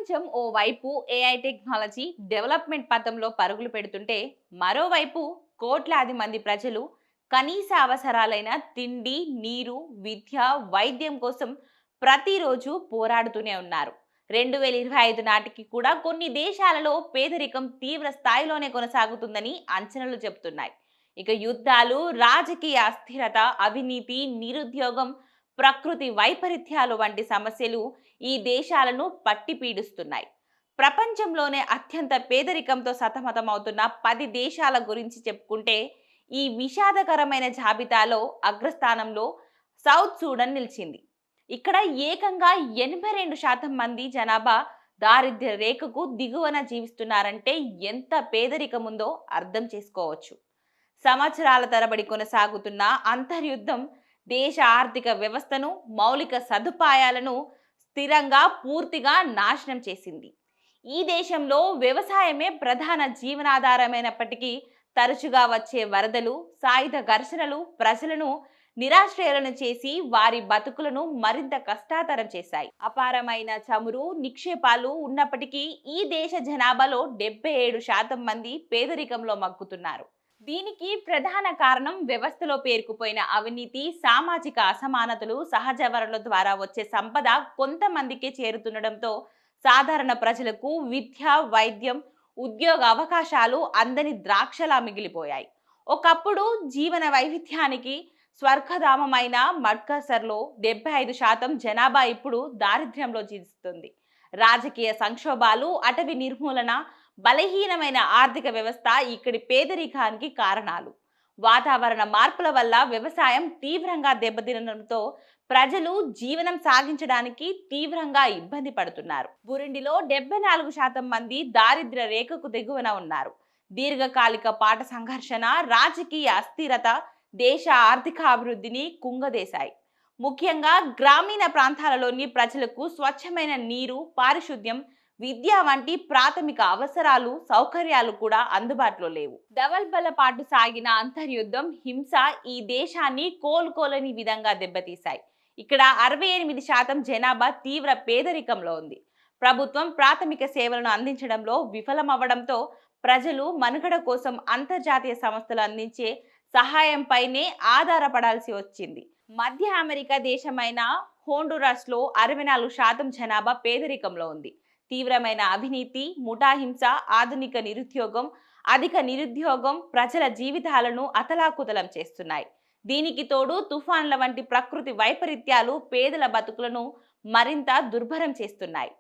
ప్రపంచం ఓ వైపు AI technology development పథంలో పరుగులు పెడుతుంటే మరోవైపు కోట్లాది మంది ప్రజలు కనీస అవసరాలైన తిండి, నీరు, విద్య, వైద్యం కోసం ప్రతిరోజు పోరాడుతూనే ఉన్నారు. 2025 నాటికి కూడా కొన్ని దేశాలలో పేదరికం తీవ్ర స్థాయిలోనే కొనసాగుతుందని అంచనాలు చెబుతున్నాయి. ఇక యుద్ధాలు, రాజకీయ అస్థిరత, అవినీతి, నిరుద్యోగం, ప్రకృతి వైపరీత్యాలు వంటి సమస్యలు ఈ దేశాలను పట్టి పీడిస్తున్నాయి. ప్రపంచంలోనే అత్యంత పేదరికంతో సతమతమవుతున్న 10 దేశాల గురించి చెప్పుకుంటే ఈ విషాదకరమైన జాబితాలో అగ్రస్థానంలో సౌత్ సూడన్ నిలిచింది. ఇక్కడ ఏకంగా 82% మంది జనాభా దారిద్ర్య రేఖకు దిగువన జీవిస్తున్నారంటే ఎంత పేదరికం ఉందో అర్థం చేసుకోవచ్చు. సంవత్సరాల తరబడి కొనసాగుతున్న అంతర్యుద్ధం దేశ ఆర్థిక వ్యవస్థను, మౌలిక సదుపాయాలను స్థిరంగా పూర్తిగా నాశనం చేసింది. ఈ దేశంలో వ్యవసాయమే ప్రధాన జీవనాధారమైనప్పటికీ తరచుగా వచ్చే వరదలు, సాయుధ ఘర్షణలు ప్రజలను నిరాశ్రయాలను చేసి వారి బతుకులను మరింత కష్టాతరం చేశాయి. అపారమైన చమురు నిక్షేపాలు ఉన్నప్పటికీ ఈ దేశ జనాభాలో 77% మంది పేదరికంలో మగ్గుతున్నారు. దీనికి ప్రధాన కారణం వ్యవస్థలో పేరుకుపోయిన అవినీతి, సామాజిక అసమానతలు, సహజ వనరుల ద్వారా వచ్చే సంపద కొంతమందికే చేరుతుండడంతో సాధారణ ప్రజలకు విద్య, వైద్యం, ఉద్యోగ అవకాశాలు అందని ద్రాక్షలా మిగిలిపోయాయి. ఒకప్పుడు జీవన వైవిధ్యానికి స్వర్గధామమైన మడ్కసర్లో 75% జనాభా ఇప్పుడు దారిద్ర్యంలో జీవిస్తుంది. రాజకీయ సంక్షోభాలు, అటవీ నిర్మూలన, బలహీనమైన ఆర్థిక వ్యవస్థ ఇక్కడి పేదరికానికి కారణాలు. వాతావరణ మార్పుల వల్ల వ్యవసాయం తీవ్రంగా దెబ్బతినడంతో ప్రజలు జీవనం సాగించడానికి తీవ్రంగా ఇబ్బంది పడుతున్నారు. బురుండిలో 74% మంది దారిద్ర్య రేఖకు దిగువన ఉన్నారు. దీర్ఘకాలిక పాట సంఘర్షణ, రాజకీయ అస్థిరత దేశ ఆర్థిక అభివృద్ధిని కుంగదేశాయి. ముఖ్యంగా గ్రామీణ ప్రాంతాలలోని ప్రజలకు స్వచ్ఛమైన నీరు, పారిశుద్ధ్యం, విద్య వంటి ప్రాథమిక అవసరాలు, సౌకర్యాలు కూడా అందుబాటులో లేవు. దవల్బల పాటు సాగిన అంతర్యుద్ధం, హింస ఈ దేశాన్ని కోలుకోలేని విధంగా దెబ్బతీశాయి. ఇక్కడ 68% జనాభా తీవ్ర పేదరికంలో ఉంది. ప్రభుత్వం ప్రాథమిక సేవలను అందించడంలో విఫలమవ్వడంతో ప్రజలు మనుగడ కోసం అంతర్జాతీయ సంస్థలు అందించే సహాయంపైనే ఆధారపడాల్సి వచ్చింది. మధ్య అమెరికా దేశమైన హోండురాస్లో 64% జనాభా పేదరికంలో ఉంది. తీవ్రమైన అవినీతి, ముఠా హింస, ఆధునిక నిరుద్యోగం, అధిక నిరుద్యోగం ప్రజల జీవితాలను అతలాకుతలం చేస్తున్నాయి. దీనికి తోడు తుఫాన్ల వంటి ప్రకృతి వైపరీత్యాలు పేదల బతుకులను మరింత దుర్భరం చేస్తున్నాయి.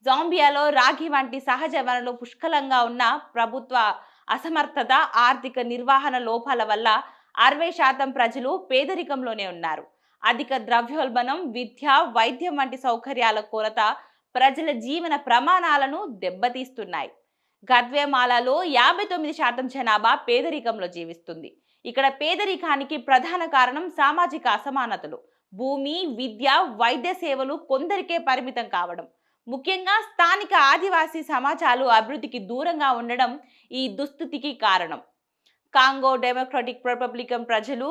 జాంబియాలో రాగి వంటి సహజ వనరులు పుష్కలంగా ఉన్న ప్రభుత్వ అసమర్థత, ఆర్థిక నిర్వహణ లోపాల వల్ల 60% ప్రజలు పేదరికంలోనే ఉన్నారు. అధిక ద్రవ్యోల్బణం, విద్య, వైద్యం వంటి సౌకర్యాల కొరత ప్రజల జీవన ప్రమాణాలను దెబ్బతీస్తున్నాయి. గద్వేమాలలో 59% జనాభా పేదరికంలో జీవిస్తుంది. ఇక్కడ పేదరికానికి ప్రధాన కారణం సామాజిక అసమానతలు, భూమి, విద్య, వైద్య సేవలు కొందరికే పరిమితం కావడం, ముఖ్యంగా స్థానిక ఆదివాసీ సమాజాలు అభివృద్ధికి దూరంగా ఉండడం ఈ దుస్థితికి కారణం. కాంగో డెమోక్రటిక్ రిపబ్లికన్ ప్రజలు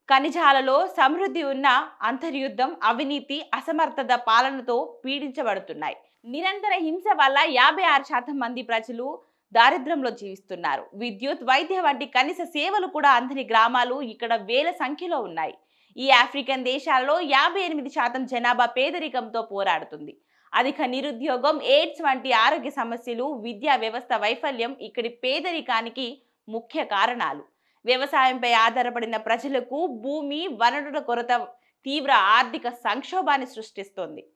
ఖనిజాలలో సమృద్ధి ఉన్న అంతర్యుద్ధం, అవినీతి, అసమర్థత పాలనతో పీడించబడుతున్నాయి. నిరంతర హింస వల్ల 56% మంది ప్రజలు దారిద్ర్యంలో జీవిస్తున్నారు. విద్యుత్, వైద్య వంటి కనీస సేవలు కూడా అందని గ్రామాలు ఇక్కడ వేల సంఖ్యలో ఉన్నాయి. ఈ ఆఫ్రికన్ దేశాలలో 58% జనాభా పేదరికంతో పోరాడుతుంది. అధిక నిరుద్యోగం, ఎయిడ్స్ వంటి ఆరోగ్య సమస్యలు, విద్యా వ్యవస్థ వైఫల్యం ఇక్కడి పేదరికానికి ముఖ్య కారణాలు. వ్యవసాయంపై ఆధారపడిన ప్రజలకు భూమి, వనరుల కొరత తీవ్ర ఆర్థిక సంక్షోభాన్ని సృష్టిస్తోంది.